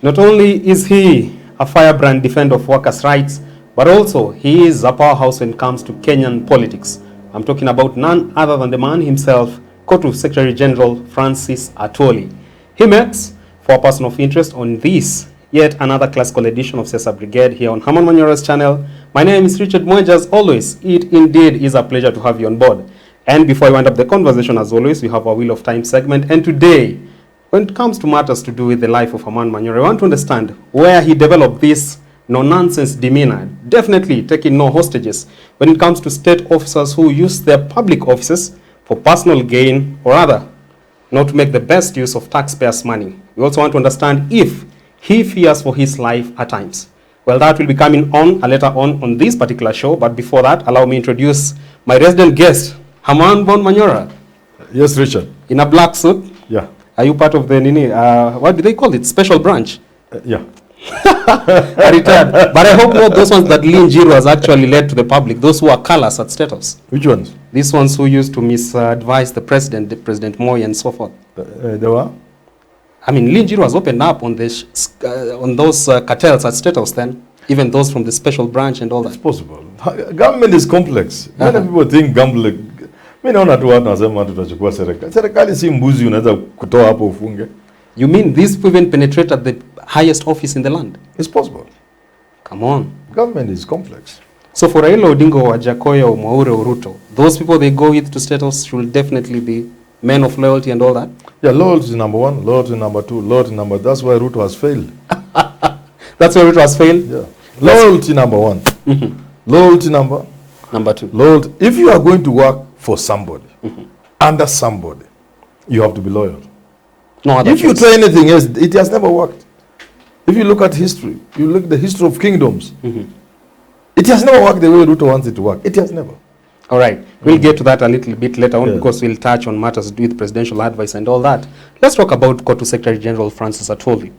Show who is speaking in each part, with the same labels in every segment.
Speaker 1: Not only is he a firebrand defender of workers' rights, but also he is a powerhouse when it comes to Kenyan politics. I'm talking about none other than the man himself, KOTU Secretary General Francis Atwoli. He met for a person of interest on this, yet another classical edition of Sesa Brigade here on Herman Manyora's channel. My name is Richard Mweja. As always, it indeed is a pleasure to have you on board. And before I wind up the conversation, as always, we have our Wheel of Time segment. And today, when it comes to matters to do with the life of Herman Manyora, I want to understand where he developed this no-nonsense demeanor, definitely taking no hostages when it comes to state officers who use their public offices for personal gain or rather not to make the best use of taxpayers' money. We also want to understand if he fears for his life at times. Well, that will be coming on later on this particular show, but before that, allow me to introduce my resident guest, Herman Manyora.
Speaker 2: Yes, Richard.
Speaker 1: In a black suit.
Speaker 2: Yeah.
Speaker 1: Are you part of the, what do they call it, special branch?
Speaker 2: Yeah.
Speaker 1: Retired. But I hope not those ones that Lin Jiru has actually led to the public, those who are callous at Statehouse.
Speaker 2: Which ones?
Speaker 1: These ones who used to misadvise the President Moi and so forth.
Speaker 2: They were?
Speaker 1: I mean, Lin Jiru has opened up on, on those cartels at Statehouse then, even those from the special branch and all that.
Speaker 2: It's possible. Government is complex. Many people think gambling. Mimi naona tu watu wanasema tutachukua serikali. Serikali si mbuzi unaweza kutoa hapo ufunge.
Speaker 1: You mean these people even penetrate at the highest office in the land?
Speaker 2: It's possible.
Speaker 1: Come on.
Speaker 2: Government is complex.
Speaker 1: So for Raila Odinga or Jakoya or Mwaure or Ruto, those people they go with to Statehouse should definitely be men of loyalty and all that?
Speaker 2: Yeah, loyalty is number one, loyalty number two, loyalty number... That's why Ruto has failed.
Speaker 1: That's why Ruto has failed?
Speaker 2: Yeah. Loyalty number one. Loyalty number
Speaker 1: two.
Speaker 2: Loyalty. If you are going to work for somebody, under somebody, you have to be loyal.
Speaker 1: No other
Speaker 2: if you try anything else, it has never worked. If you look at history, you look at the history of kingdoms, it has never worked the way Ruto wants it to work. It has never.
Speaker 1: All right. We'll get to that a little bit later on because we'll touch on matters to do with presidential advice and all that. Let's talk about KOTU Secretary General Francis Atwoli.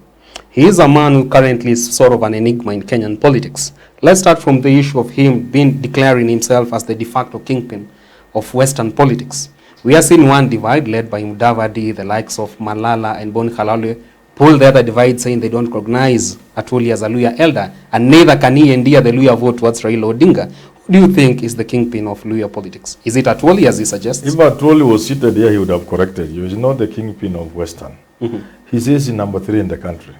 Speaker 1: He is a man who currently is sort of an enigma in Kenyan politics. Let's start from the issue of him declaring himself as the de facto kingpin of Western politics. We are seeing one divide led by Mudavadi, the likes of Malala and Boni Khalwale, pull the other divide saying they don't recognize Atwoli as a Luhya elder, and neither can he endear the Luhya vote towards Raila Odinga. Who do you think is the kingpin of Luhya politics? Is it Atwoli as he suggests?
Speaker 2: If Atwoli was seated here, he would have corrected you. He's not the kingpin of Western. He says he's number 3 in the country.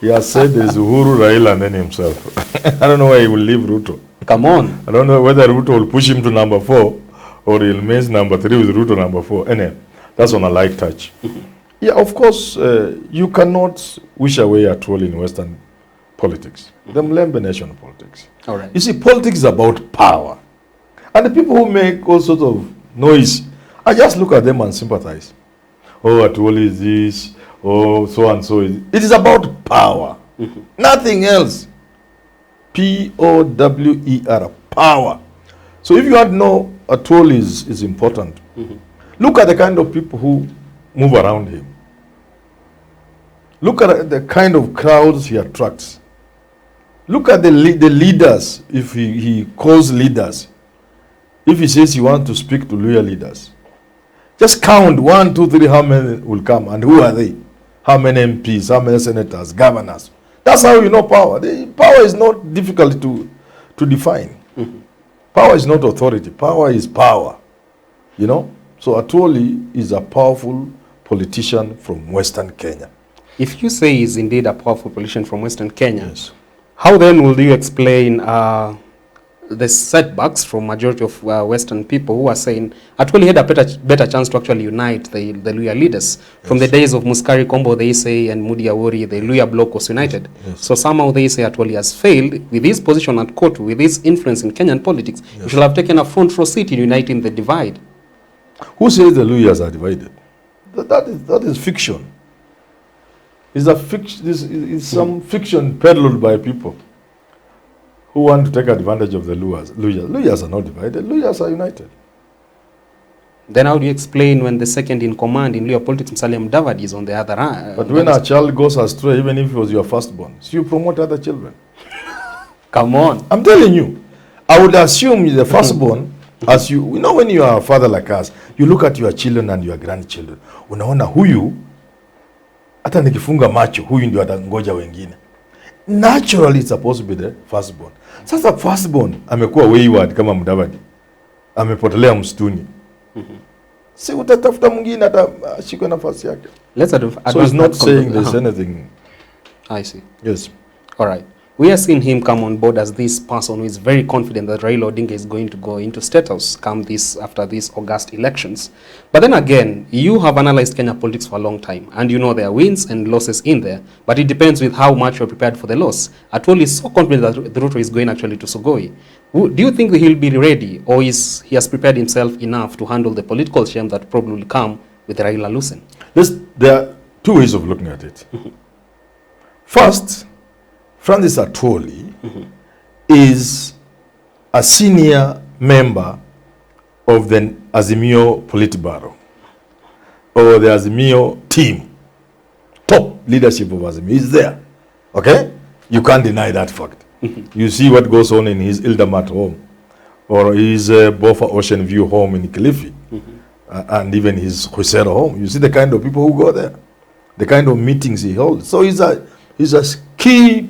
Speaker 2: He has said there's Uhuru, Raila, and then himself. I don't know why he will leave Ruto.
Speaker 1: Come on.
Speaker 2: I don't know whether Ruto will push him to number 4 or he'll remain number 3 with Ruto number 4. Anyway, that's on a light touch. Yeah, of course, you cannot wish away Atwoli in Western politics. The Mlembe nation politics.
Speaker 1: All right.
Speaker 2: You see, politics is about power. And the people who make all sorts of noise, I just look at them and sympathize. Oh, Atwoli is this. Oh, so and so is. It is about power. Nothing else. P-O-W-E-R. Power. So if you want to know Atwoli is important, look at the kind of people who move around him. Look at the kind of crowds he attracts. Look at the leaders, if he calls leaders. If he says he wants to speak to Luhya leaders. Just count 1, 2, 3, how many will come and who are they? How many MPs, how many senators, governors. That's how you know power. Power is not difficult to define. Power is not authority. Power is power. You know? So Atwoli is a powerful politician from Western Kenya.
Speaker 1: If you say he's indeed a powerful politician from Western Kenya, how then will you explain the setbacks from majority of Western people who are saying Atwoli had a better chance to actually unite the Luhya leaders? From the days of Muskari Kombo, they say, and Mudi Awori, the Luhya bloc was united. So somehow they say Atwoli has failed with his position at KOTU, with his influence in Kenyan politics. He should have taken a front row seat in uniting the divide.
Speaker 2: Who says the Luhyas are divided? That is fiction. It's some fiction peddled by people who want to take advantage of the Luhyas. Luhyas are not divided. Luhyas are united.
Speaker 1: Then how do you explain when the second in command in Luhya politics, Musalia Mudavadi, is on the other hand?
Speaker 2: But when a child goes astray, even if it was your firstborn, so you promote other children.
Speaker 1: Come on.
Speaker 2: I'm telling you. I would assume the firstborn, as you know, when you are a father like us, you look at your children and your grandchildren. Unaona huyu hata nikifunga macho huyu ndio atangoja wengine. Naturally it's supposed to be the firstborn. Sasa firstborn amekuwa wayward kama Mudavadi, amepotelea msituni. Si utatafuta mwingine hata ashike nafasi yake. So he's not saying there's anything.
Speaker 1: I see.
Speaker 2: Yes.
Speaker 1: All right. We are seeing him come on board as this person who is very confident that Raila Odinga is going to go into Statehouse after these August elections. But then again, you have analyzed Kenya politics for a long time, and you know there are wins and losses in there, but it depends with how much you're prepared for the loss. Atwoli is so confident that the Ruto is going actually to Sugoi. Do you think that he'll be ready, or he has prepared himself enough to handle the political shame that probably will come with Raila losing?
Speaker 2: There are two ways of looking at it. First, Francis Atwoli is a senior member of the Azimio Politburo, or the Azimio team. Top leadership of Azimio is there. Okay? You can't deny that fact. You see what goes on in his Ildamat home, or his Bofa Ocean View home in Kilifi, and even his Khusero home. You see the kind of people who go there, the kind of meetings he holds. So he's a key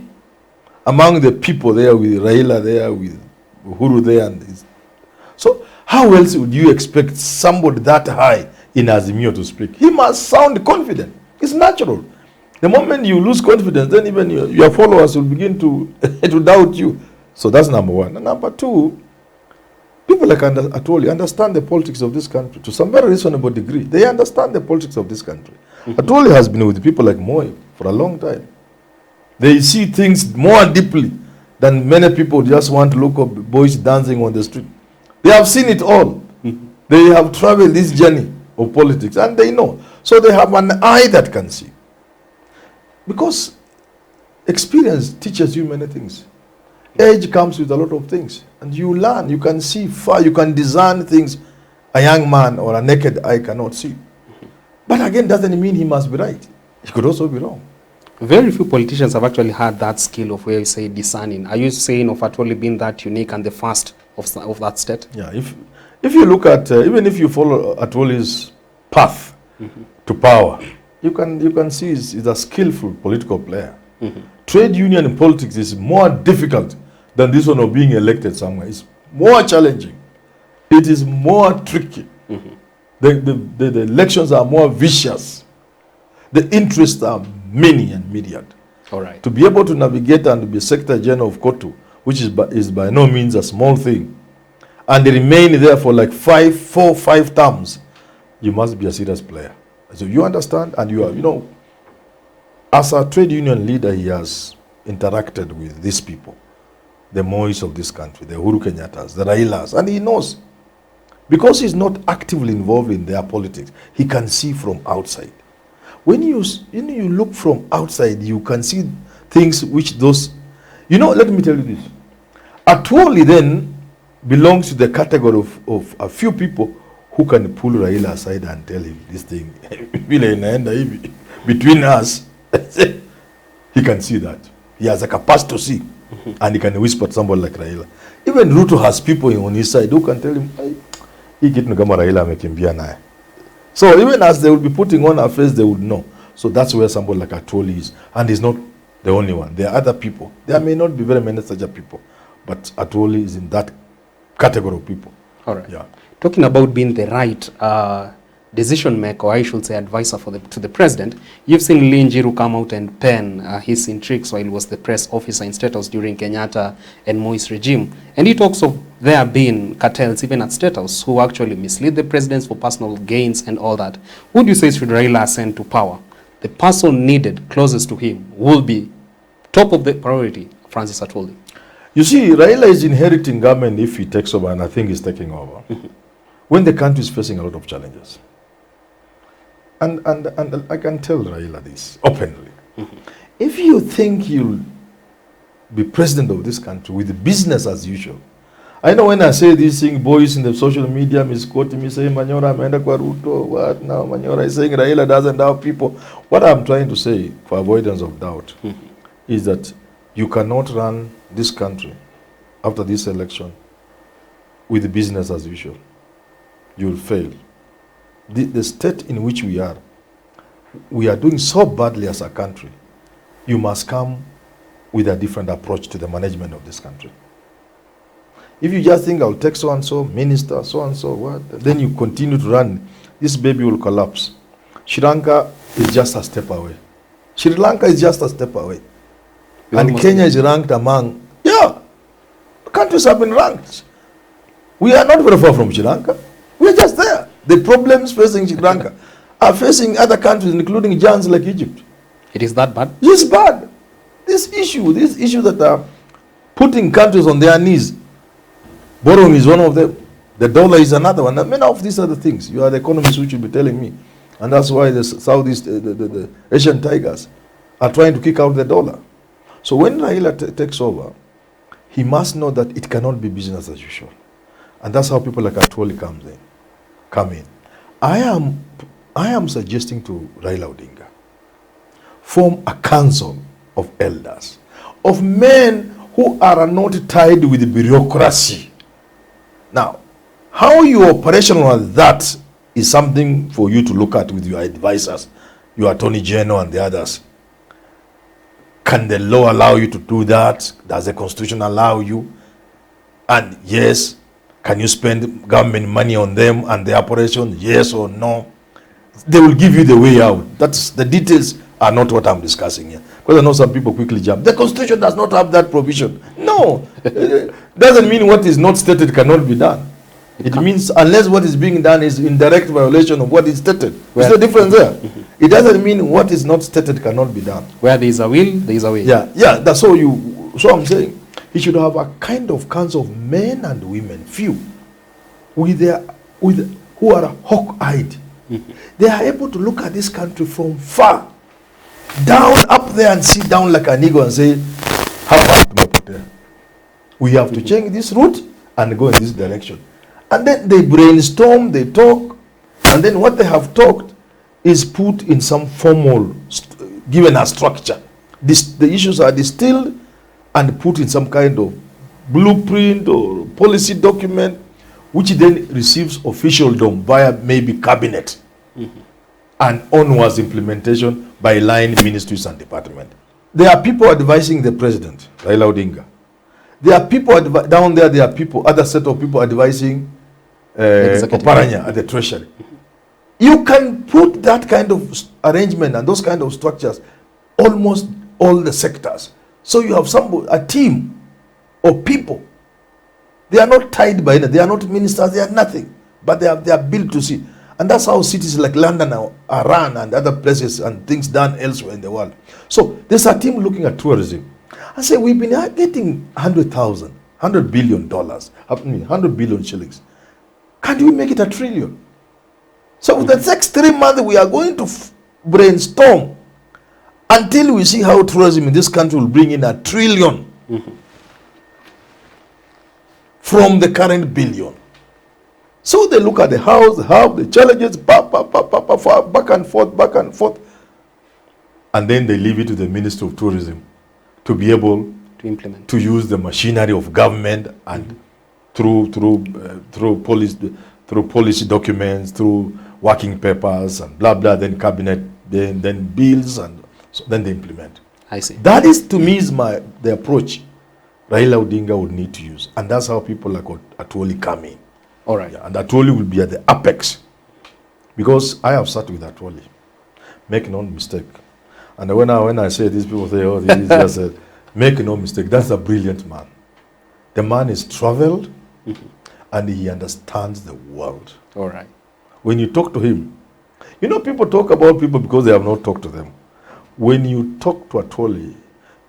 Speaker 2: among the people there, with Raila there, with Uhuru there. So how else would you expect somebody that high in Azimio to speak? He must sound confident. It's natural. The moment you lose confidence, then even your followers will begin to doubt you. So that's number one. And number two, people like Atwoli understand the politics of this country to some very reasonable degree. They understand the politics of this country. Atwoli has been with people like Moi for a long time. They see things more deeply than many people just want to look at boys dancing on the street. They have seen it all. They have traveled this journey of politics, and they know. So they have an eye that can see. Because experience teaches you many things. Age comes with a lot of things, and you learn. You can see far. You can discern things a young man or a naked eye cannot see. But again, doesn't mean he must be right. He could also be wrong.
Speaker 1: Very few politicians have actually had that skill of where you say discerning. Are you saying of Atwoli being that unique and the first of that state?
Speaker 2: Yeah, if you look at, even if you follow Atwoli's path to power, you can see he's a skillful political player. Trade union in politics is more difficult than this one of being elected somewhere. It's more challenging. It is more tricky. The elections are more vicious. The interests are many and myriad.
Speaker 1: All right.
Speaker 2: To be able to navigate and be Secretary General of Kotu, which is by no means a small thing, and remain there for like 5 terms, you must be a serious player. So you understand, and you are, as a trade union leader, he has interacted with these people, the Mois of this country, the Uhuru Kenyatas, the Railas, and he knows. Because he's not actively involved in their politics, he can see from outside. When you look from outside, you can see things which those, let me tell you this. Atwoli then belongs to the category of a few people who can pull Raila aside and tell him this thing, between us, he can see that. He has a capacity to see, and he can whisper to somebody like Raila. Even Ruto has people on his side who can tell him, he getting kama Raila amekimbia naye. So even as they will be putting on a face, they would know. So that's where somebody like Atwoli is. And he's not the only one. There are other people. There may not be very many such people. But Atwoli is in that category of people.
Speaker 1: All right.
Speaker 2: Yeah.
Speaker 1: Talking about being the right decision maker, or I should say advisor to the president, you've seen Lee Njiru come out and pen his intrigues while he was the press officer in Statehouse during Kenyatta and Moi's regime. And he talks of there being cartels even at Statehouse who actually mislead the presidents for personal gains and all that. Who do you say should Raila ascend to power? The person needed closest to him will be top of the priority, Francis Atwoli.
Speaker 2: You see, Raila is inheriting government if he takes over, and I think he's taking over, when the country is facing a lot of challenges. And I can tell Raila this openly. If you think you'll be president of this country with business as usual, I know when I say these things, boys in the social media misquoting me, saying Manyora ameenda kwa Ruto, what now? Manyora is saying Raila doesn't have people. What I'm trying to say, for avoidance of doubt, is that you cannot run this country after this election with business as usual. You'll fail. The state in which we are, we are doing so badly as a country, you must come with a different approach to the management of this country. If you just think I'll take so-and-so, minister, so-and-so, what, then you continue to run, this baby will collapse. Sri Lanka is just a step away. Sri Lanka is just a step away. And Kenya is ranked among, countries have been ranked. We are not very far from Sri Lanka. We are just there. The problems facing Sri Lanka are facing other countries, including giants like Egypt.
Speaker 1: It is that bad?
Speaker 2: It's bad. This issue that are putting countries on their knees. Borrowing is one of them. The dollar is another one. Many of these other things. You are the economists who should be telling me. And that's why the Southeast, the Asian tigers are trying to kick out the dollar. So when Raila takes over, he must know that it cannot be business as usual. And that's how people like Atwoli come in. I am suggesting to Raila Odinga, form a council of elders, of men who are not tied with the bureaucracy. Now, how you operationalize that is something for you to look at with your advisors, your attorney general and the others. Can the law allow you to do that? Does the constitution allow you? And yes, can you spend government money on them and the operation? Yes or no? They will give you the way out. That's the details are not what I'm discussing here. Because I know some people quickly jump. The constitution does not have that provision. No. Doesn't mean what is not stated cannot be done. It means unless what is being done is in direct violation of what is stated. There's no difference there. It doesn't mean what is not stated cannot be done.
Speaker 1: Where there is a will, there is a way.
Speaker 2: Yeah, that's so I'm saying he should have a kind of council of men and women, few, who are hawk-eyed. They are able to look at this country from far, down, up there, and sit down like an eagle and say, we have to change this route and go in this direction. And then they brainstorm, they talk, and then what they have talked is put in some formal, given a structure. The issues are distilled and put in some kind of blueprint or policy document, which then receives officialdom via maybe cabinet and onwards implementation by line ministries and departments. There are people advising the president, Raila Odinga. There are people down there, there are people, other set of people advising Oparanya at the treasury. You can put that kind of arrangement and those kind of structures almost all the sectors. So you have a team of people. They are not tied by anything. They are not ministers. They are nothing. But they are built to see. And that's how cities like London are run and other places and things done elsewhere in the world. So there's a team looking at tourism. I say we've been getting $100 billion, 100 billion shillings. Can't we make it $1 trillion? So for the next 3 months, we are going to brainstorm until we see how tourism in this country will bring in $1 trillion from the current billion. So they look at the house, the challenges, back and forth. And then they leave it to the Minister of Tourism to be able
Speaker 1: to implement,
Speaker 2: to use the machinery of government and through policy documents, through working papers and blah blah, then cabinet, then bills, and so then they implement.
Speaker 1: I see.
Speaker 2: That is, to me, is the approach Raila Odinga would need to use, and that's how people like Atwoli come in.
Speaker 1: All right.
Speaker 2: Yeah, and Atwoli will be at the apex, because I have sat with Atwoli. Make no mistake. And when I say this, people say, "Oh, this is just a..." Make no mistake. That's a brilliant man. The man is traveled, and he understands the world.
Speaker 1: All right.
Speaker 2: When you talk to him, people talk about people because they have not talked to them. When you talk to Atwoli,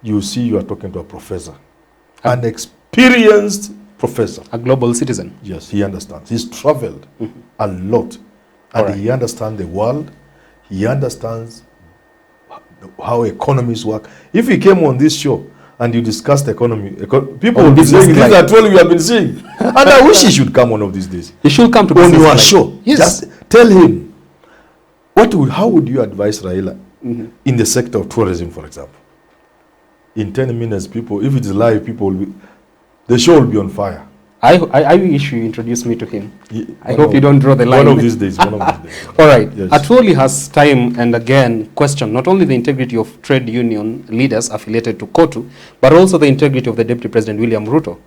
Speaker 2: you see you are talking to a professor, an experienced professor,
Speaker 1: a global citizen.
Speaker 2: Yes, he understands. He's traveled a lot, and he understands the world. He understands how economies work. If he came on this show and you discussed economy, people will be saying, "This is Atwoli we have been seeing." And I wish he should come one of these days.
Speaker 1: He should come to
Speaker 2: on your show.
Speaker 1: Yes.
Speaker 2: Just tell him how would you advise Raila in the sector of tourism, for example? In 10 minutes, people, if it is live, the show will be on fire.
Speaker 1: I wish you introduce me to him.
Speaker 2: Yeah,
Speaker 1: I hope you don't draw the line.
Speaker 2: One of these days. One of these days.
Speaker 1: All right.
Speaker 2: Yes.
Speaker 1: Atwoli has time and again questioned not only the integrity of trade union leaders affiliated to KOTU, but also the integrity of the Deputy President William Ruto.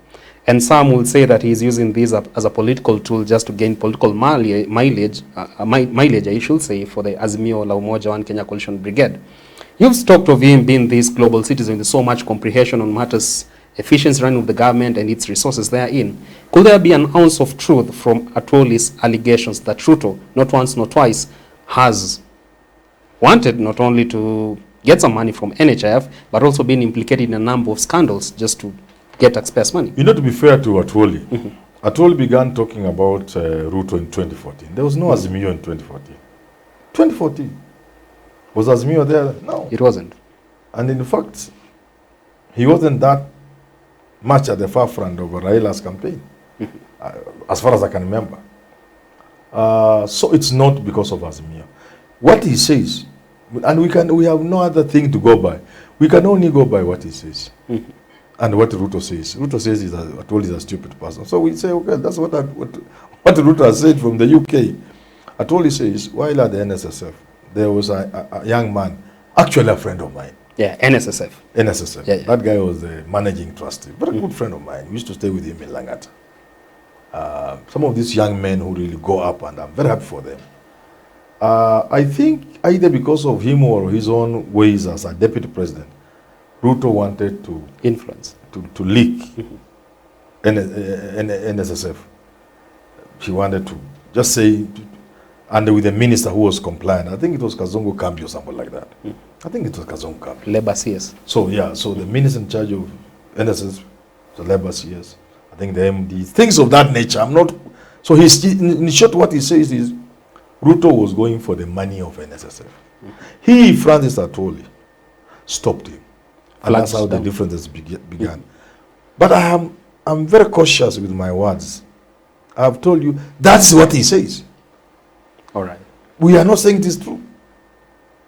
Speaker 1: And some will say that he is using this as a political tool just to gain political mileage, I should say, for the Azimio la Umoja One Kenya Coalition Brigade. You've talked of him being this global citizen with so much comprehension on matters efficiency running of the government and its resources therein. Could there be an ounce of truth from Atwoli's allegations that Ruto, not once, not twice, has wanted not only to get some money from NHIF, but also been implicated in a number of scandals just to get taxpayers' money?
Speaker 2: You know, to be fair to Atwoli, Atwoli began talking about Ruto in 2014. There was no Azimio in 2014. 2014. Was Azimio there? No.
Speaker 1: It wasn't.
Speaker 2: And in fact, he wasn't that much at the forefront of Raila's campaign, as far as I can remember. So it's not because of Azimio. What he says, and we have no other thing to go by. We can only go by what he says. And what Ruto says. Ruto says Atwoli is a stupid person. So we say, okay, that's what Ruto has said from the UK. Atwoli says, while at the NSSF, there was a young man, actually a friend of mine.
Speaker 1: Yeah, NSSF.
Speaker 2: NSSF.
Speaker 1: Yeah, yeah.
Speaker 2: That guy was the managing trustee. Very good friend of mine. We used to stay with him in Langata. Some of these young men who really go up, and I'm very happy for them. I think either because of him or his own ways as a deputy president, Ruto wanted to
Speaker 1: influence,
Speaker 2: to leak NSSF. He wanted to just say, and with the minister who was compliant, I think it was Kazungu Kambi or something like that. I think it was Kazungu Kambi.
Speaker 1: Labour CS.
Speaker 2: So yeah, so the minister in charge of NSS, the Labour CS, I think the MD, things of that nature. I'm not. So he's in short, what he says is, Ruto was going for the money of NSSF. He, Francis Atwoli, stopped him, and that's how the differences began. But I'm very cautious with my words. I've told you that's what he says.
Speaker 1: All right.
Speaker 2: We are not saying it is true.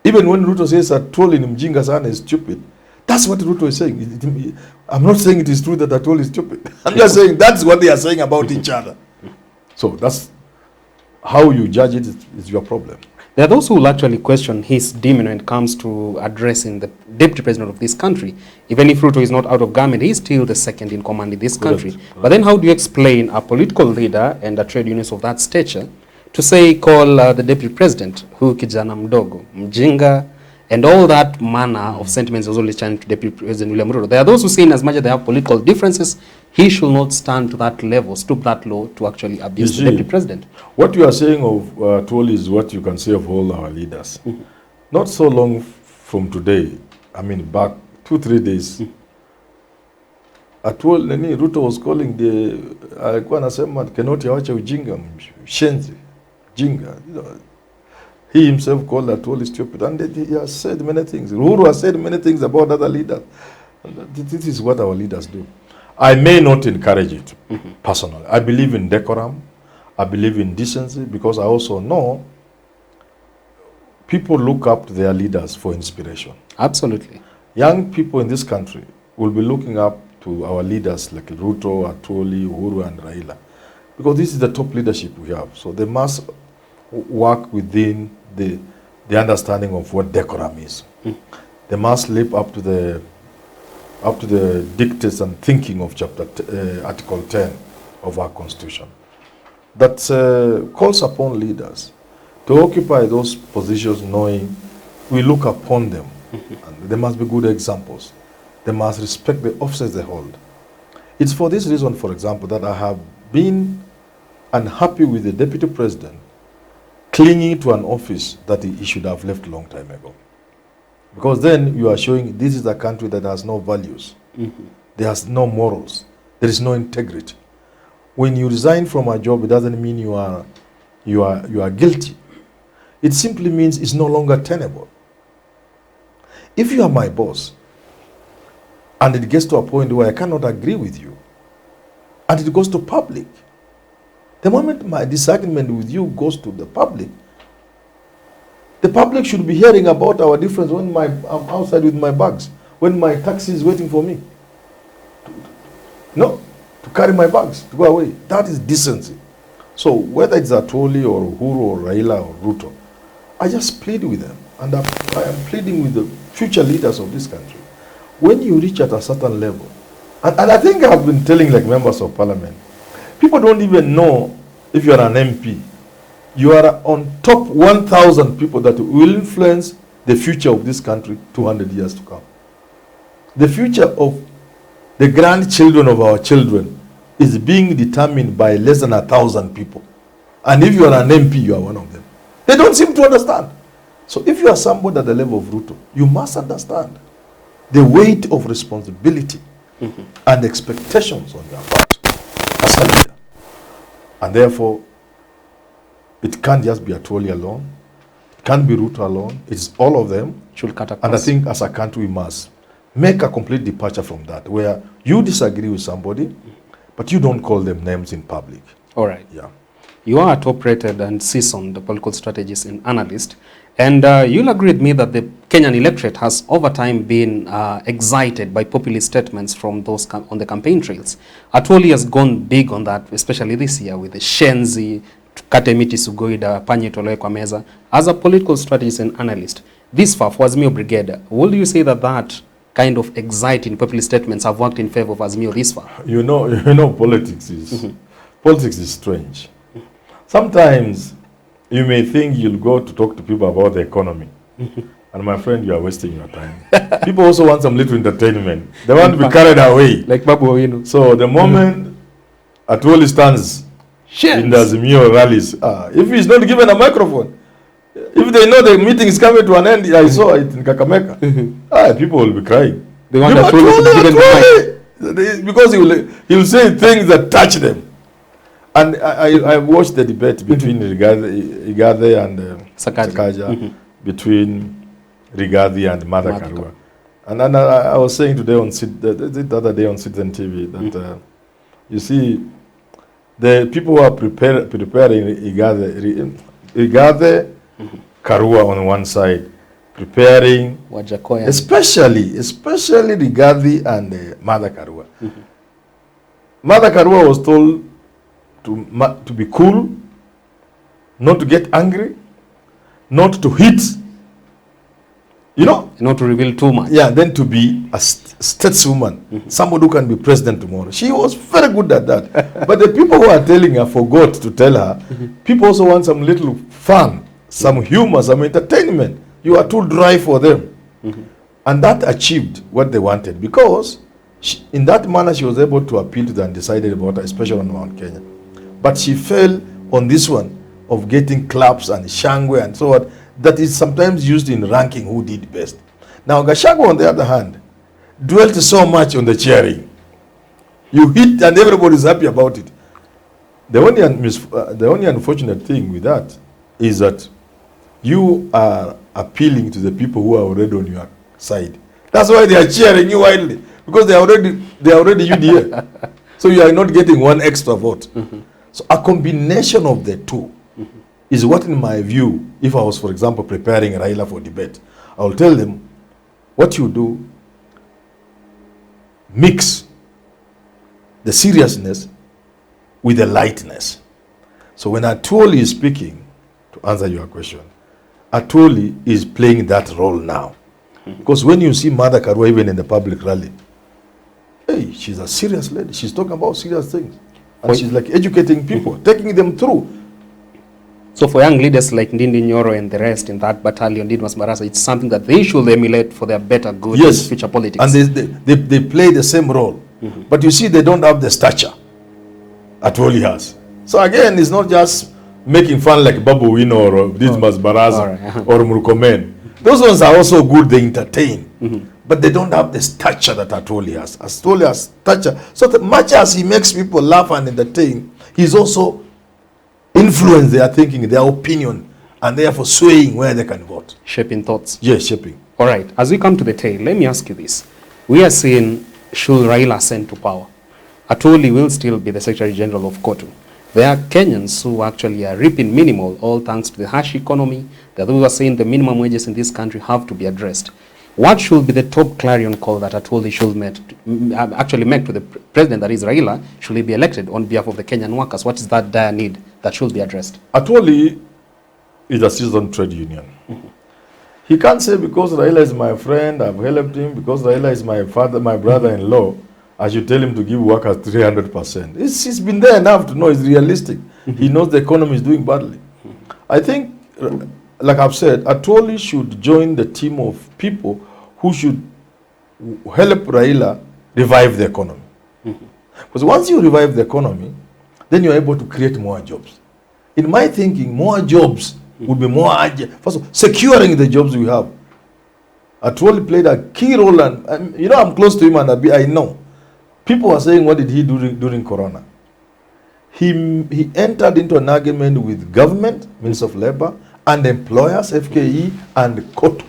Speaker 2: Even when Ruto says Atwoli ni mjinga sana is stupid, that's what Ruto is saying. I'm not saying it is true that Atwoli is stupid. I'm just saying that's what they are saying about each other. So that's how you judge it is your problem.
Speaker 1: There are those who will actually question his demeanor when it comes to addressing the deputy president of this country. Even if Ruto is not out of government, he's still the second in command in this country. Correct. But then how do you explain a political leader and a trade unionist of that stature to say, call the deputy president, who kijana mdogo, mjinga, and all that manner of sentiments was always channeled to Deputy President William Ruto. There are those who say, in as much as they have political differences, he should not stand to that level, stoop that low to actually abuse the deputy president.
Speaker 2: What you are saying of Atwoli is what you can say of all our leaders. Not so long from today, I mean back 2-3 days, Atwoli, Ruto was calling alikuwa anasema Kenoti awache ujinga, shenzi, jinga. He himself called Atwoli stupid, and he has said many things. Uhuru has said many things about other leaders. And this is what our leaders do. I may not encourage it, personally. I believe in decorum. I believe in decency, because I also know people look up to their leaders for inspiration.
Speaker 1: Absolutely.
Speaker 2: Young people in this country will be looking up to our leaders like Ruto, Atwoli, Uhuru, and Raila, because this is the top leadership we have. So they must work within the understanding of what decorum is. They must live up to the dictates and thinking of Article 10 of our Constitution, that calls upon leaders to occupy those positions, knowing we look upon them. And they must be good examples. They must respect the offices they hold. It's for this reason, for example, that I have been unhappy with the deputy president clinging to an office that he should have left a long time ago. Because then you are showing this is a country that has no values. There has no morals. There is no integrity. When you resign from a job, it doesn't mean you are guilty. It simply means it's no longer tenable. If you are my boss, and it gets to a point where I cannot agree with you, and it goes to public, the moment my disagreement with you goes to the public should be hearing about our difference when I'm outside with my bags, when my taxi is waiting for me. No, to carry my bags, to go away. That is decency. So whether it's Atwoli or Uhuru or Raila or Ruto, I just plead with them. And I am pleading with the future leaders of this country. When you reach at a certain level, and I think I have been telling like members of parliament, people don't even know if you are an MP. You are on top 1,000 people that will influence the future of this country 200 years to come. The future of the grandchildren of our children is being determined by less than 1,000 people. And if you are an MP, you are one of them. They don't seem to understand. So if you are somebody at the level of Ruto, you must understand the weight of responsibility and expectations on your part as a leader. And therefore, it can't just be Atwoli alone. It can't be Ruto alone. It's all of them.
Speaker 1: Should cut across.
Speaker 2: And I think as a country, we must make a complete departure from that, where you disagree with somebody, but you don't call them names in public.
Speaker 1: All right.
Speaker 2: Yeah.
Speaker 1: You are a top-rated and seasoned political strategist and analyst, and you'll agree with me that the Kenyan electorate has over time been excited by populist statements from those on the campaign trails. Atwoli has gone big on that, especially this year with the Shenzi, Kate miti sugoida, panye tolewe kwa meza. As a political strategist and analyst, this far for Azimio Brigade, would you say that that kind of exciting populist statements have worked in favor of Azimio this far?
Speaker 2: You know, politics is strange. Sometimes you may think you'll go to talk to people about the economy. And my friend, you are wasting your time. People also want some little entertainment. They want to be carried away.
Speaker 1: Like Babu Owino.
Speaker 2: So the moment Atwoli stands in the Azimio rallies, if he's not given a microphone, if they know the meeting is coming to an end, I saw it in Kakamega, people will be crying.
Speaker 1: They want Atwoli to be given the mic.
Speaker 2: Because he'll say things that touch them. And I watched the debate between Rigathi and Sakaja, between Rigathi and Martha Karua. And then I was saying today the other day on Citizen TV that you see the people who are preparing Rigathi, Karua on one side, preparing especially Rigathi and Martha Karua. Martha Karua was told to be cool, not to get angry, not to hit,
Speaker 1: not to reveal too much.
Speaker 2: Yeah, then to be a stateswoman, somebody who can be president tomorrow. She was very good at that. But the people who are telling her forgot to tell her. People also want some little fun, some humor, some entertainment. You are too dry for them. And that achieved what they wanted, because in that manner she was able to appeal to the undecided voter, especially on Mount Kenya. But she fell on this one of getting claps and shangwe and so on, that is sometimes used in ranking who did best. Now Gachagua, on the other hand, dwelt so much on the cheering. You hit and everybody's happy about it. The only unfortunate thing with that is that you are appealing to the people who are already on your side. That's why they are cheering you wildly, because they are already UDA. So you are not getting one extra vote. So a combination of the two is what, in my view, if I was, for example, preparing Raila for debate, I will tell them, what you do, mix the seriousness with the lightness. So when Atwoli is speaking, to answer your question, Atwoli is playing that role now. Because when you see Martha Karua even in the public rally, hey, she's a serious lady. She's talking about serious things. And she's like educating people, taking them through.
Speaker 1: So for young leaders like Ndindi Nyoro and the rest in that battalion, Didmas Barasa, it's something that they should emulate for their better good in future politics.
Speaker 2: And they play the same role. But you see, they don't have the stature Atwoli has. So again, it's not just making fun like Babu Owino or Didmas Barasa or Murkomen. Those ones are also good, they entertain. But they don't have the stature that Atwoli has. Atwoli has stature. So much as he makes people laugh and entertain, he's also influenced their thinking, their opinion, and therefore swaying where they can vote.
Speaker 1: Shaping thoughts.
Speaker 2: Yes, shaping.
Speaker 1: All right. As we come to the tail, let me ask you this. We are seeing, should Raila ascend to power, Atwoli will still be the Secretary General of COTU. There are Kenyans who actually are reaping minimal, all thanks to the harsh economy. The others are saying the minimum wages in this country have to be addressed. What should be the top clarion call that Atwoli should actually make to the president, that is Raila, should he be elected on behalf of the Kenyan workers? What is that dire need that should be addressed?
Speaker 2: Atwoli is a citizen trade union. He can't say because Raila is my friend, I've helped him, because Raila is my father, my brother-in-law, I should tell him to give workers 300%. He's been there enough to know it's realistic. He knows the economy is doing badly. I think, like I've said, Atwoli should join the team of people who should help Raila revive the economy. Because once you revive the economy, then you're able to create more jobs. In my thinking, more jobs would be more urgent. First of all, securing the jobs we have. Atwoli played a key role, and you know, I'm close to him, and I know. People are saying, what did he do during Corona? He entered into an argument with government, Minister of Labor, and employers, FKE, and COTO,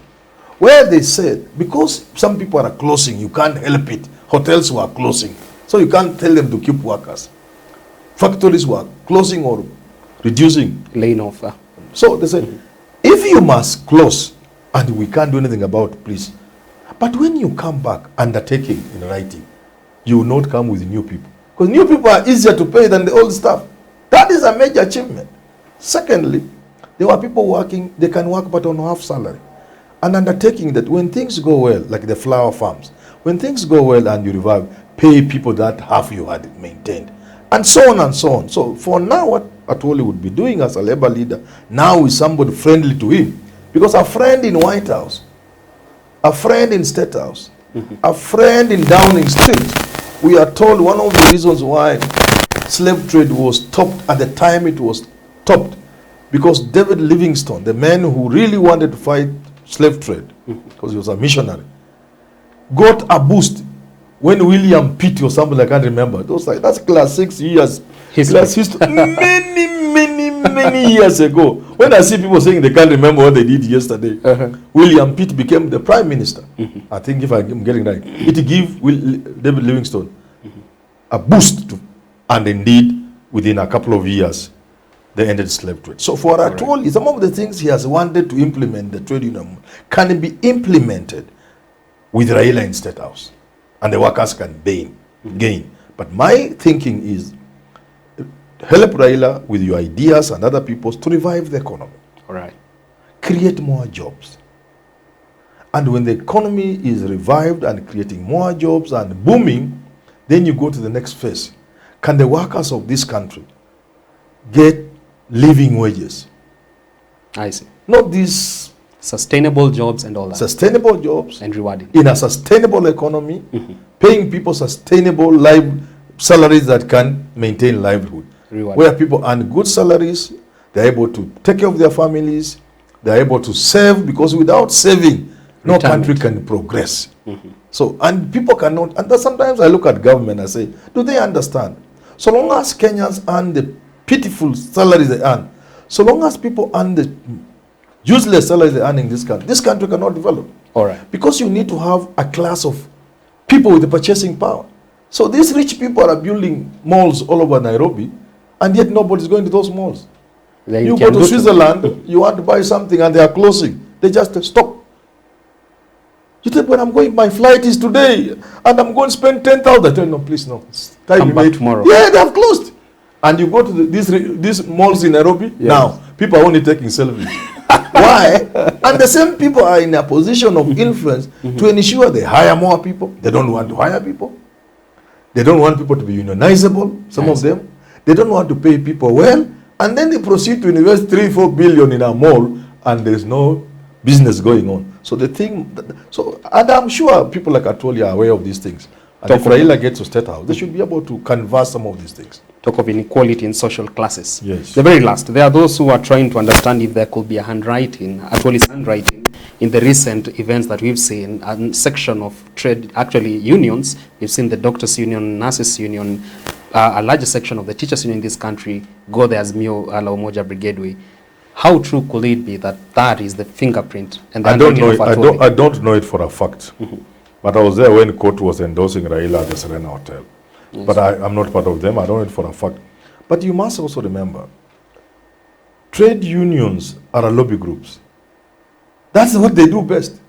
Speaker 2: where they said, because some people are closing, you can't help it. Hotels were closing, so you can't tell them to keep workers. Factories were closing or reducing.
Speaker 1: Laying off.
Speaker 2: So they said, if you must close, and we can't do anything about it, please. But when you come back, undertaking in writing, you will not come with new people. Because new people are easier to pay than the old staff. That is a major achievement. Secondly, there were people working, they can work but on half salary. And undertaking that when things go well, like the flower farms, when things go well and you revive, pay people that half you had maintained. And so on and so on. So for now, what Atwoli would be doing as a labor leader, now is somebody friendly to him. Because a friend in White House, a friend in Statehouse, a friend in Downing Street, we are told one of the reasons why slave trade was stopped at the time it was stopped, because David Livingstone, the man who really wanted to fight slave trade, because he was a missionary, got a boost when William Pitt or something, I can't remember. That's class 6 years. Class history. many years ago. When I see people saying they can't remember what they did yesterday, William Pitt became the prime minister. I think if I'm getting right, it gave David Livingstone a boost, and indeed, within a couple of years, they ended slave trade. So for Atwoli, some of the things he has wanted to implement, the trade union, can be implemented with Raila in Statehouse, and the workers can gain. But my thinking is, help Raila with your ideas and other people's to revive the economy.
Speaker 1: All right.
Speaker 2: Create more jobs. And when the economy is revived and creating more jobs and booming, then you go to the next phase. Can the workers of this country get living wages?
Speaker 1: I see.
Speaker 2: Not these
Speaker 1: sustainable jobs and all that.
Speaker 2: Sustainable jobs.
Speaker 1: And rewarding.
Speaker 2: In a sustainable economy, paying people sustainable salaries that can maintain livelihood. Where people earn good salaries, they're able to take care of their families, they're able to save, because without saving, no country can progress. So, and people cannot, and sometimes I look at government and I say, do they understand? So long as Kenyans earn the pitiful salaries they earn, so long as people earn the useless salaries they earn in this country cannot develop.
Speaker 1: All right.
Speaker 2: Because you need to have a class of people with the purchasing power. So these rich people are building malls all over Nairobi, and yet nobody's going to those malls. You go to Switzerland, you want to buy something and they are closing. They just stop. You think, when I'm going, my flight is today, and I'm going to spend 10,000. Tell no, please no.
Speaker 1: Come back tomorrow.
Speaker 2: Yeah, they have closed. And you go to these malls in Nairobi, now people are only taking selfies. Why? And the same people are in a position of influence to ensure they hire more people. They don't want to hire people. They don't want people to be unionizable, some of them. They don't want to pay people well, and then they proceed to invest 3-4 billion in a mall, and there's no business going on. So the thing, and I'm sure people like Atwoli are aware of these things. And if Raila gets to Statehouse, they should be able to canvass some of these things.
Speaker 1: Talk of inequality in social classes.
Speaker 2: Yes.
Speaker 1: The very last, there are those who are trying to understand if there could be a handwriting, Atwoli's handwriting, in the recent events that we've seen, a section of trade, actually unions. We've seen the doctors' union, nurses' union, a larger section of the teachers' union in this country go the Azimio La Umoja Brigade way. How true could it be that that is the fingerprint and the handwriting of Atwoli?
Speaker 2: I don't know it for a fact. But I was there when COTO was endorsing Raila at the Serena Hotel. Yes. But I'm not part of them. I don't know it for a fact. But you must also remember, trade unions are lobby groups. That's what they do best.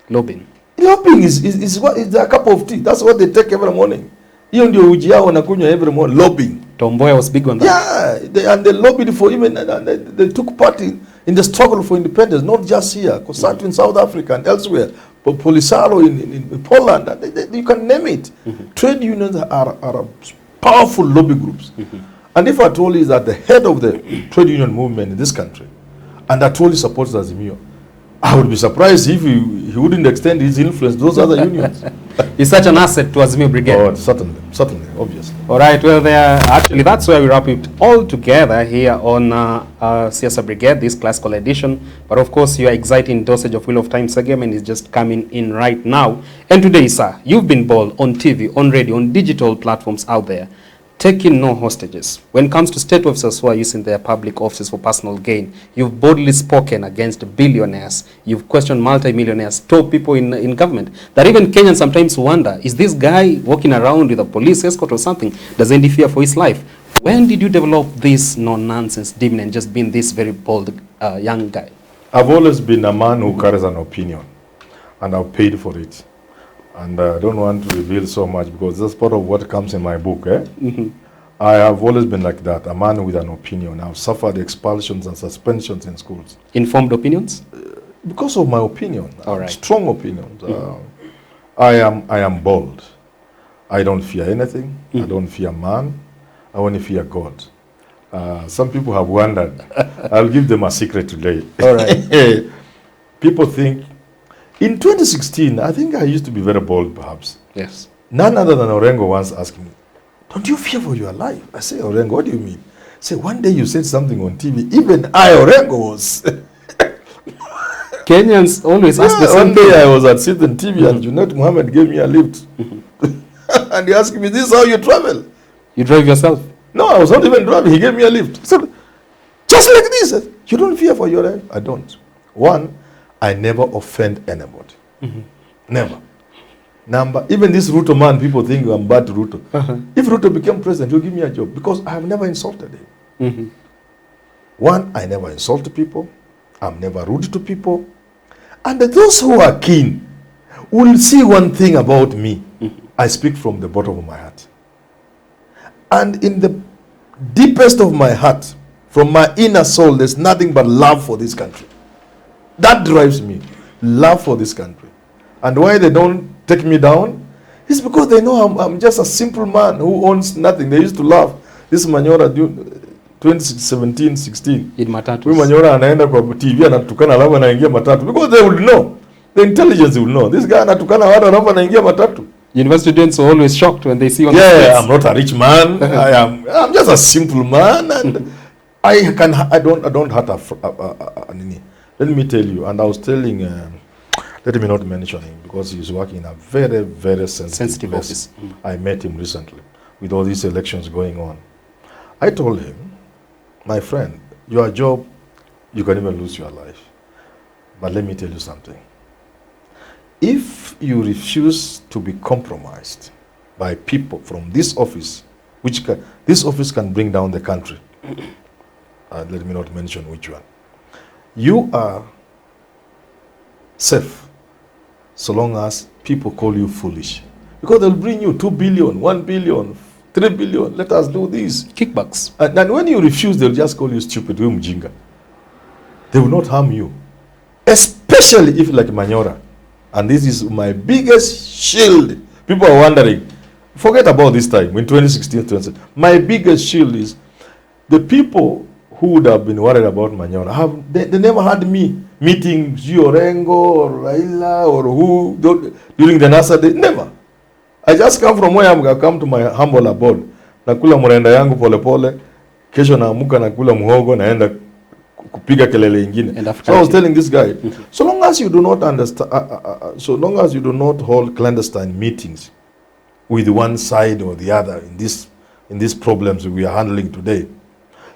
Speaker 1: Lobbying.
Speaker 2: Lobbying is what is a cup of tea. That's what they take every morning. Hiyo ndio uji yao wanakunywa every morning. Lobbying.
Speaker 1: Tomboya was big on that.
Speaker 2: Yeah, they lobbied for even, and they took part in the struggle for independence, not just here, Kosatu in South Africa and elsewhere, Polisaro in Poland, and you can name it. Trade unions are powerful lobby groups. And if Atwoli is at the head of the trade union movement in this country, and Atwoli supports Azimio, I would be surprised if he wouldn't extend his influence to those other unions.
Speaker 1: He's such an asset to Azimio Brigade.
Speaker 2: Oh, certainly, obviously.
Speaker 1: All right, well, actually, that's where we wrap it all together here on Siasa Brigade, this classical edition. But of course, your exciting dosage of Wheel of Time segment is just coming in right now. And today, sir, you've been bold on TV, on radio, on digital platforms out there, taking no hostages. When it comes to state officers who are using their public offices for personal gain, you've boldly spoken against billionaires. You've questioned multi-millionaires, top people in government, that even Kenyans sometimes wonder, is this guy walking around with a police escort or something? Doesn't he fear for his life? When did you develop this no-nonsense demon and just being this very bold young guy?
Speaker 2: I've always been a man who carries an opinion, and I've paid for it. And I don't want to reveal so much because that's part of what comes in my book. I have always been like that, a man with an opinion. I've suffered expulsions and suspensions in schools.
Speaker 1: Informed opinions?
Speaker 2: Because of my opinion.
Speaker 1: All right.
Speaker 2: Strong opinions. I am bold. I don't fear anything. I don't fear man. I only fear God. Some people have wondered. I'll give them a secret today.
Speaker 1: All right.
Speaker 2: People think, in 2016, I think I used to be very bold, perhaps.
Speaker 1: Yes.
Speaker 2: None other than Orengo once asked me, don't you fear for your life? I say, Orengo, what do you mean? Say, one day you said something on TV, even I, Orengo, was.
Speaker 1: Kenyans always ask the same
Speaker 2: one day I was at Citizen TV and Junet Mohammed gave me a lift. And he asked me, this is how you travel?
Speaker 1: You drive yourself?
Speaker 2: No, I was not even driving. He gave me a lift. So, just like this. You don't fear for your life? I don't. One, I never offend anybody. Never. Number, even this Ruto man, people think I'm bad to Ruto. If Ruto became president, he'll give me a job because I have never insulted him. One, I never insult people. I'm never rude to people. And those who are keen will see one thing about me. I speak from the bottom of my heart. And in the deepest of my heart, from my inner soul, there's nothing but love for this country. That drives me. Love for this country. And why they don't take me down is because they know I'm just a simple man who owns nothing. They used to laugh. This Manyora 2017, 16.
Speaker 1: In matatu.
Speaker 2: We Manyora anaenda kwa TV anatukana alafu anaingia matatu. Because they would know. The intelligence will know. This guy anatukana watu alafu anaingia matatu.
Speaker 1: University students are always shocked when they see on
Speaker 2: the streets.
Speaker 1: Yeah,
Speaker 2: I'm not a rich man. I'm just a simple man, and I don't hurt a nini. Let me tell you, and I was telling, let me not mention him because he's working in a very, very sensitive office. I met him recently with all these elections going on. I told him, my friend, your job, you can even lose your life. But let me tell you something. If you refuse to be compromised by people from this office, this office can bring down the country. Let me not mention which one. You are safe so long as people call you foolish. Because they'll bring you 2 billion, 1 billion, 3 billion, let us do this.
Speaker 1: Kickbacks.
Speaker 2: And when you refuse, they'll just call you stupid, mjinga. They will not harm you. Especially if like Manyora. And this is my biggest shield. People are wondering, forget about this time, in 2016, 2017. My biggest shield is the people who would have been worried about Manyora. They never had me meeting Orengo or Raila or who during the NASA day. Never. I just come from where I come to my humble abode. Nakula murenda yangu pole pole. Kesho naamuka nakula muhogo naenda kupiga kelele ingine. So I was telling this guy, so long as you do not understand, so long as you do not hold clandestine meetings with one side or the other in these problems we are handling today,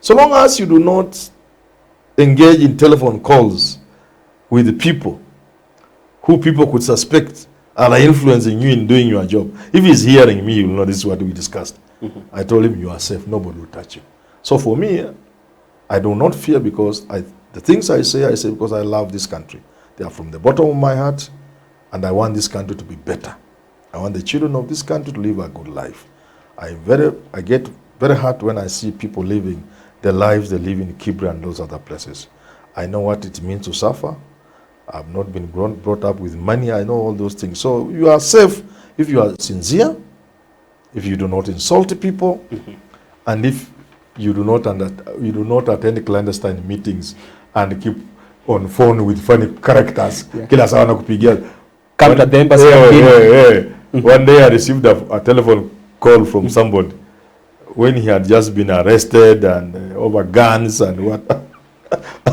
Speaker 2: so long as you do not engage in telephone calls with the people who people could suspect are influencing you in doing your job. If he's hearing me, you will know this is what we discussed. I told him, you are safe, nobody will touch you. So for me, I do not fear because the things I say because I love this country. They are from the bottom of my heart. And I want this country to be better. I want the children of this country to live a good life. I get very hurt when I see people living the lives they live in Kibra and those other places. I know what it means to suffer. I've not been brought up with money. I know all those things. So you are safe if you are sincere, if you do not insult people, and if you do not attend clandestine meetings and keep on phone with funny characters. Kila saa wanakupigia.
Speaker 1: Come to the embassy.
Speaker 2: One day I received a telephone call from somebody when he had just been arrested and over guns and what.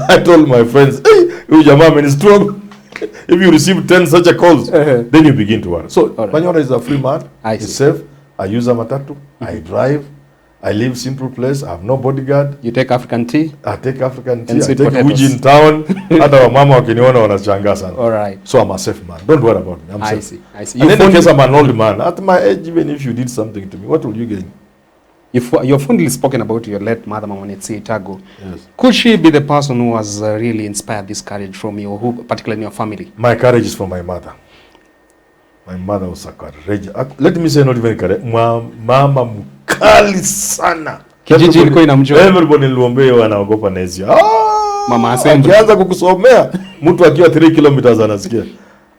Speaker 2: I told my friends, hey, you Jamaa is strong. If you receive 10 such a calls, then you begin to worry. So Manyora is a free man. He's safe. I use a matatu. I drive. I live simple place. I have no bodyguard.
Speaker 1: You take African tea?
Speaker 2: I take African tea.
Speaker 1: And
Speaker 2: I
Speaker 1: sweet
Speaker 2: take
Speaker 1: potatoes.
Speaker 2: uji in town. Hata wamama wakiniona wanashangaa sana.
Speaker 1: All right.
Speaker 2: So I'm a safe man. Don't worry about me. I'm safe.
Speaker 1: I see.
Speaker 2: And then in case I'm an old man, at my age, even if you did something to me, what will you gain?
Speaker 1: You've fondly spoken about your late mother, Mama Netsi Itago.
Speaker 2: Yes.
Speaker 1: Could she be the person who has really inspired this courage from you, or who, particularly in your family?
Speaker 2: My courage is from my mother. My mother was a courage. Let me say not even courage. Mama mkali sana.
Speaker 1: Kijiji ilikuwa inamjua.
Speaker 2: Everybody niliwaambia wanaogopa Nezia.
Speaker 1: Mama assembly.
Speaker 2: Akianza kukusomea mtu akiwa 3 kilometers anasikia.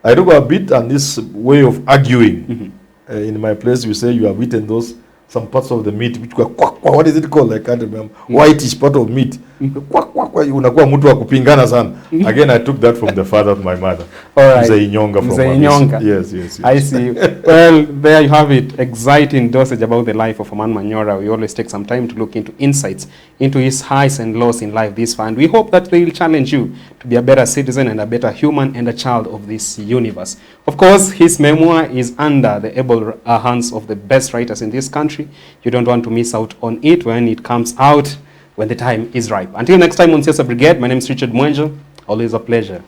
Speaker 2: I took a bit and this way of arguing. In my place we say you have eaten those some parts of the meat which were what is it called? I can't remember. Whitish part of meat. Unakuwa mtu wa kupingana sana. Again, I took that from the father of my mother.
Speaker 1: All right.
Speaker 2: Mzee Inyonga from
Speaker 1: Mzee Inyonga.
Speaker 2: Yes.
Speaker 1: I see. Well, there you have it. Exciting dosage about the life of Herman Manyora. We always take some time to look into insights into his highs and lows in life this far. And we hope that they will challenge you to be a better citizen and a better human and a child of this universe. Of course, his memoir is under the able hands of the best writers in this country. You don't want to miss out on it when it comes out, when the time is ripe. Until next time on Siasa Brigade, my name is Richard Mwenjo. Always a pleasure.